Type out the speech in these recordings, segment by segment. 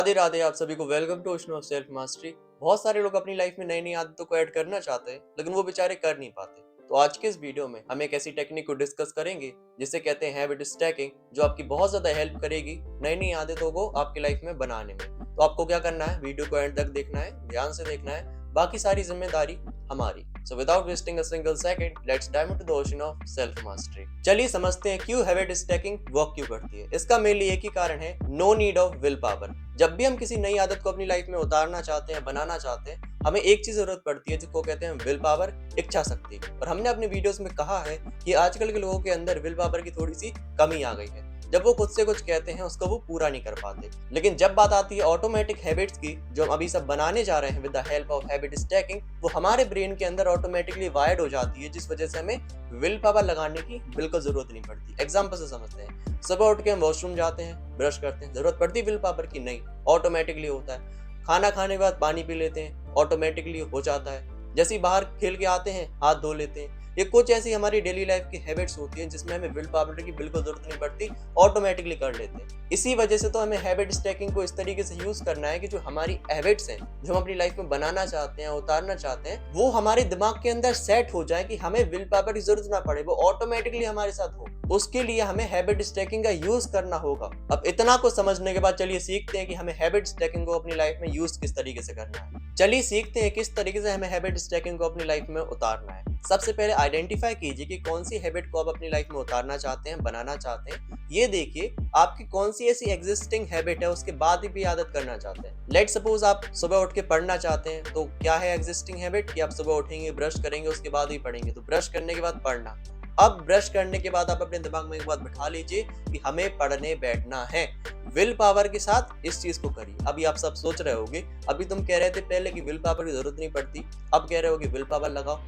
राधे राधे। आप सभी को welcome to ocean of self mastery. बहुत सारे लोग अपनी लाइफ में नई नई आदतों को ऐड करना चाहते हैं, लेकिन वो बेचारे कर नहीं पाते। तो आज के इस वीडियो में हम एक ऐसी टेक्निक को डिस्कस करेंगे जिसे कहते हैं हैबिट स्टैकिंग, जो आपकी बहुत ज्यादा हेल्प करेगी नई नई आदतों को आपकी लाइफ में बनाने में। तो आपको क्या करना है, वीडियो को एंड तक देखना है, ध्यान से देखना है, बाकी सारी जिम्मेदारी हमारी। So without wasting a single second, let's dive into the ocean of self mastery. चलिए समझते हैं क्यों हैबिट स्टैकिंग वर्क क्यों करती है। इसका मेनली एक ही कारण है, no need of will power. जब भी हम किसी नई आदत को अपनी लाइफ में उतारना चाहते हैं, बनाना चाहते हैं, हमें एक चीज जरूरत पड़ती है जिसको कहते हैं विल पावर, इच्छा शक्ति। और हमने अपने वीडियोस में कहा है कि आजकल के लोगों के अंदर विल पावर की थोड़ी सी कमी आ गई है। जब वो खुद से कुछ कहते हैं उसको वो पूरा नहीं कर पाते। लेकिन जब बात आती है ऑटोमेटिक हैबिट्स की, जो हम अभी सब बनाने जा रहे हैं with the help of habit stacking, वो हमारे ब्रेन के अंदर ऑटोमेटिकली वायर्ड हो जाती है, जिस वजह से हमें विल पावर लगाने की बिल्कुल जरूरत नहीं पड़ती। एग्जाम्पल से समझते हैं, सुबह उठ के हम वॉशरूम जाते हैं, ब्रश करते हैं, जरूरत पड़ती है विल पावर की? नहीं, ऑटोमेटिकली होता है। खाना खाने के बाद पानी पी लेते हैं, ऑटोमेटिकली हो जाता है। जैसे ही बाहर खेल के आते हैं, हाथ धो लेते हैं। ये कुछ ऐसी हमारी डेली लाइफ की हैबिट्स होती हैं जिसमें हमें विल पावर की बिल्कुल जरूरत नहीं पड़ती, ऑटोमेटिकली कर लेते हैं। इसी वजह से तो हमें हैबिट स्टैकिंग को इस तरीके से यूज करना है कि जो हमारी हैबिट्स हैं, जो हम अपनी लाइफ में बनाना चाहते हैं, उतारना चाहते हैं, वो हमारे दिमाग के अंदर सेट हो जाए कि हमें विल पावर की जरूरत ना पड़े, वो ऑटोमेटिकली हमारे साथ हो। उसके लिए हमें हैबिट स्टैकिंग का यूज करना होगा। अब इतना को समझने के बाद चलिए सीखते हैं कि हमें हैबिट स्टैकिंग को अपनी लाइफ में यूज किस तरीके से करना है। चलिए सीखते हैं किस तरीके से हमें हैबिट स्टैकिंग को अपनी लाइफ में उतारना है। सबसे पहले आइडेंटिफाई कीजिए कि कौन सी हैबिट को आप अपनी लाइफ में उतारना चाहते हैं, बनाना चाहते हैं। ये देखिए आपकी कौन सी ऐसी एग्जिस्टिंग हैबिट है, उसके बाद भी आदत करना चाहते हैं। लेट सपोज आप सुबह उठ के पढ़ना चाहते हैं, तो क्या है एग्जिस्टिंग हैबिट कि आप सुबह उठेंगे, ब्रश करेंगे, उसके बाद ही पढ़ेंगे। तो ब्रश करने के बाद पढ़ना। अब ब्रश करने के बाद आप अपने दिमाग में एक बात बिठा लीजिए कि हमें पढ़ने बैठना है। विल पावर के साथ इस चीज को करिए। अभी आप सब सोच रहे होंगे, अभी तुम कह रहे थे पहले कि विल पावर की जरूरत नहीं पड़ती, अब कह रहे हो कि विल पावर लगाओ।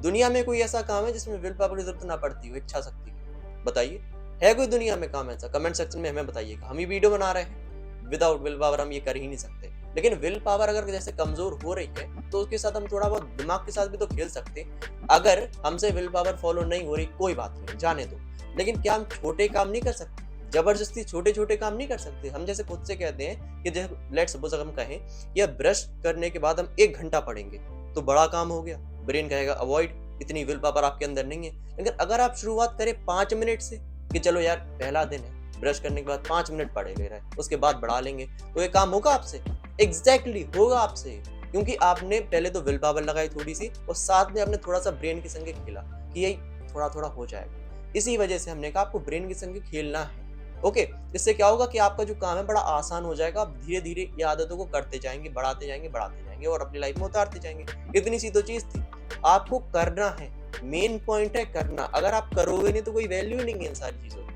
दुनिया में कोई ऐसा काम है जिसमें विल पावर की जरूरत ना पड़ती हो, इच्छा शक्ति की? बताइए, है कोई दुनिया में काम ऐसा? कमेंट सेक्शन में हमें बताइएगा। हम ही वीडियो बना रहे हैं, विदाउट विल पावर हम ये कर ही नहीं सकते। लेकिन विल पावर अगर जैसे कमजोर हो रही है, तो उसके साथ हम थोड़ा बहुत दिमाग के साथ भी तो खेल सकते हैं। अगर हमसे विल पावर फॉलो नहीं हो रही, कोई बात नहीं, जाने दो। लेकिन क्या हम छोटे काम नहीं कर सकते? जबरदस्ती छोटे छोटे काम नहीं कर सकते? हम जैसे खुद से कहते हैं कि जैसे लेट्स सपोज हम कहें या ब्रश करने के बाद हम 1 घंटा पढ़ेंगे, तो बड़ा काम हो गया। ब्रेन कहेगा अवॉइड, इतनी विल पावर आपके अंदर नहीं है। लेकिन अगर आप शुरुआत करें 5 मिनट से कि चलो यार पहला दिन है, ब्रश करने के बाद 5 मिनट पढ़े ले रहे हैं, उसके बाद बढ़ा लेंगे, तो ये काम होगा आपसे? एग्जैक्टली होगा आपसे, क्योंकि आपने पहले तो विल पावर लगाई थोड़ी सी, और साथ में आपने थोड़ा सा ब्रेन के संग खेला कि यही थोड़ा थोड़ा हो जाएगा। इसी वजह से हमने कहा आपको ब्रेन के संग खेलना है। ओके, इससे क्या होगा कि आपका जो काम है बड़ा आसान हो जाएगा। आप धीरे धीरे ये आदतों को करते जाएंगे, बढ़ाते जाएंगे, बढ़ाते जाएंगे और अपनी लाइफ में उतारते जाएंगे। इतनी सी तो चीज थी, आपको करना है। मेन पॉइंट है करना। अगर आप करोगे नहीं तो कोई वैल्यू ही नहीं है इन सारी चीजों की।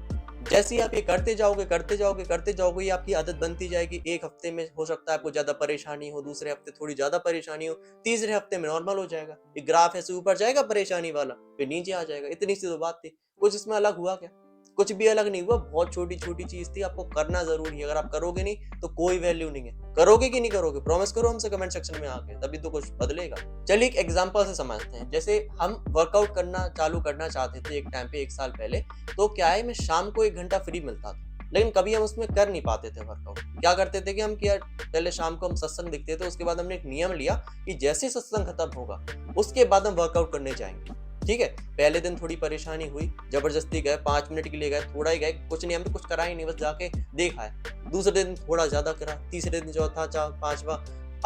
जैसे ही आप ये करते जाओगे, करते जाओगे, करते जाओगे, ये आपकी आदत बनती जाएगी। एक हफ्ते में हो सकता है आपको ज्यादा परेशानी हो, दूसरे हफ्ते थोड़ी ज्यादा परेशानी हो, तीसरे हफ्ते में नॉर्मल हो जाएगा। ये ग्राफ ऐसे ऊपर जाएगा परेशानी वाला, फिर नीचे आ जाएगा। इतनी सी तो बात थी। कुछ इसमें अलग हुआ क्या? कुछ भी अलग नहीं हुआ। बहुत छोटी छोटी चीज थी, आपको करना जरूरी है। अगर आप करोगे नहीं तो कोई वैल्यू नहीं है। करोगे कि नहीं करोगे? प्रॉमिस करो हमसे कमेंट सेक्शन में आके, तभी तो कुछ बदलेगा। चलिए एक एग्जांपल से समझते हैं। जैसे हम वर्कआउट करना चालू करना चाहते थे एक टाइम पे, 1 साल पहले। तो क्या है, मैं शाम को 1 घंटा फ्री मिलता था, लेकिन कभी हम उसमें कर नहीं पाते थे वर्कआउट। क्या करते थे कि हम क्या, पहले शाम को हम सत्संग दिखते थे, उसके बाद हमने एक नियम लिया कि जैसे सत्संग खत्म होगा उसके बाद हम वर्कआउट करने जाएंगे। ठीक है, पहले दिन थोड़ी परेशानी हुई, जबरदस्ती गए, 5 मिनट के लिए गए, थोड़ा ही गए, कुछ नहीं, हमने कुछ करा ही नहीं, बस जाके देखा है। दूसरे दिन थोड़ा ज्यादा करा, तीसरे दिन चौथा, पांचवा।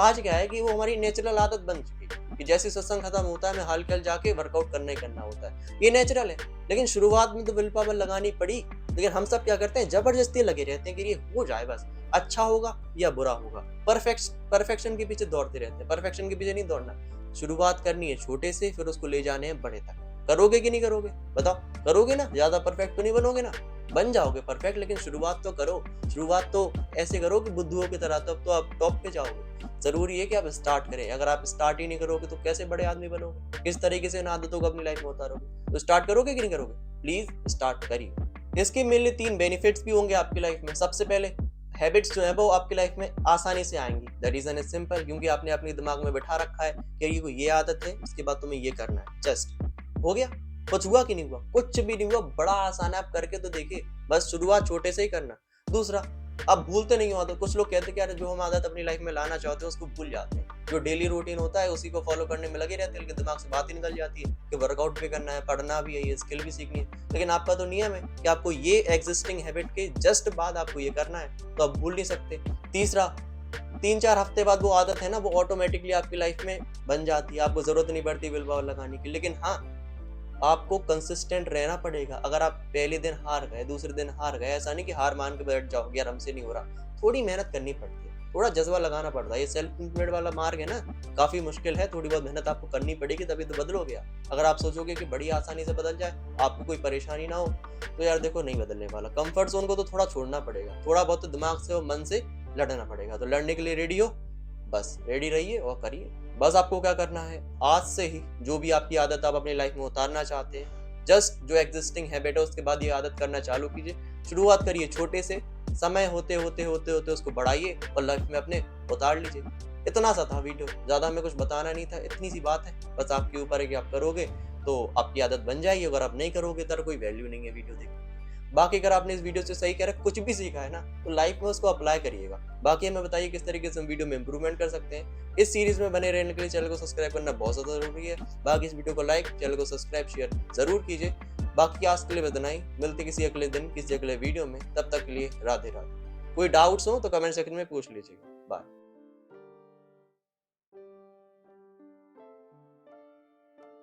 आज क्या है कि वो हमारी नेचुरल आदत बन चुकी है कि जैसे सत्संग खत्म होता है, हमें हल्का जाके वर्कआउट करना होता है। ये नेचुरल है। लेकिन शुरुआत में तो विल पावर लगानी पड़ी। लेकिन हम सब क्या करते हैं, जबरदस्ती लगे रहते हैं कि ये हो जाए, बस अच्छा होगा या बुरा होगा। परफेक्शन के पीछे दौड़ते रहते हैं। परफेक्शन के पीछे नहीं दौड़ना। शुरुआत करनी है छोटे से, फिर उसको ले जाने हैं बड़े तक। करोगे कि नहीं करोगे? बताओ, करोगे ना? ज्यादा परफेक्ट तो नहीं बनोगे ना? बन जाओगे परफेक्ट, लेकिन शुरुआत तो करो। शुरुआत तो ऐसे करो कि बुद्धुओं की तरह, तब तो आप टॉप पे जाओगे। जरूरी है कि आप स्टार्ट करें। अगर आप स्टार्ट ही नहीं करोगे तो कैसे बड़े आदमी बनोगे? किस तरीके से इन आदतों को अपनी लाइफ में उतारोगे? तो स्टार्ट करोगे कि नहीं करोगे? प्लीज स्टार्ट करिए। इसके मेनली 3 बेनिफिट्स भी होंगे आपकी लाइफ में। सबसे पहले, हैबिट्स जो है वो आपकी लाइफ में आसानी से आएंगी। द रीजन इज सिंपल, क्योंकि आपने अपने दिमाग में बैठा रखा है कि ये आदत है, उसके बाद तुम्हें ये करना है। जस्ट हो गया। कुछ हुआ कि नहीं हुआ? कुछ भी नहीं हुआ। बड़ा आसान है, आप करके तो देखिए। बस शुरुआत छोटे से ही करना। दूसरा, आप भूलते नहीं हो आदत। कुछ लोग कहते हैं कि यार जो हम आदत अपनी लाइफ में लाना चाहते हैं उसको भूल जाते हैं। जो डेली रूटीन होता है उसी को फॉलो करने में लगे रहते हैं, उनके दिमाग से बात ही निकल जाती है कि वर्कआउट भी करना है, पढ़ना भी है, ये स्किल भी सीखनी है। लेकिन आपका तो नियम है कि आपको ये एग्जिस्टिंग हैबिट के जस्ट बाद आपको ये करना है, तो आप भूल नहीं सकते। तीसरा, 3-4 हफ्ते बाद वो आदत है ना, वो ऑटोमेटिकली आपकी लाइफ में बन जाती है, आपको जरूरत नहीं पड़ती विल पावर लगाने की। लेकिन हाँ, आपको कंसिस्टेंट रहना पड़ेगा। अगर आप पहले दिन हार गए, दूसरे दिन हार गए, ऐसा नहीं कि हार मान के बैठ जाओगे यार हमसे नहीं हो रहा। थोड़ी मेहनत करनी पड़ती है, थोड़ा जज्बा लगाना पड़ता है। ये सेल्फ इम्प्लॉयड वाला मार्ग है ना, काफी मुश्किल है, थोड़ी बहुत मेहनत आपको करनी पड़ेगी तभी तो बदलोगे आप। अगर आप सोचोगे कि बड़ी आसानी से बदल जाए, आपको कोई परेशानी ना हो, तो यार देखो नहीं बदलने वाला। कंफर्ट जोन को तो थोड़ा छोड़ना पड़ेगा, थोड़ा बहुत तो दिमाग से और मन से लड़ना पड़ेगा। तो लड़ने के लिए रेडी हो, बस रेडी रहिए और करिए। बस आपको क्या करना है, आज से ही जो भी आपकी आदत आप अपनी लाइफ में उतारना चाहते हैं, जस्ट जो एग्जिस्टिंग हैबिट है उसके बाद ये आदत करना चालू कीजिए। शुरुआत करिए छोटे से, समय होते होते होते होते उसको बढ़ाइए और लाइफ में अपने उतार लीजिए। इतना सा था वीडियो, ज्यादा हमें कुछ बताना नहीं था, इतनी सी बात है। बस आपके ऊपर है कि आप करोगे तो आपकी आदत बन जाएगी, अगर आप नहीं करोगे तो कोई वैल्यू नहीं है वीडियो देखने। बाकी अगर आपने इस वीडियो से सही कह रहा कुछ भी सीखा है ना, तो लाइफ में उसको अप्लाई करिएगा। बाकी हमें बताइए किस तरीके से हम वीडियो में इंप्रूवमेंट कर सकते हैं। इस सीरीज में बने रहने के लिए चैनल को सब्सक्राइब करना बहुत ज्यादा जरूरी है। बाकी इस वीडियो को लाइक, चैनल को सब्सक्राइब, शेयर जरूर कीजिए। बाकी आज के लिए इतना ही, मिलते किसी अगले दिन किसी अगले वीडियो में, तब तक के लिए राधे राधे। कोई डाउट्स हो तो कमेंट सेक्शन में पूछ लीजिएगा। बाय।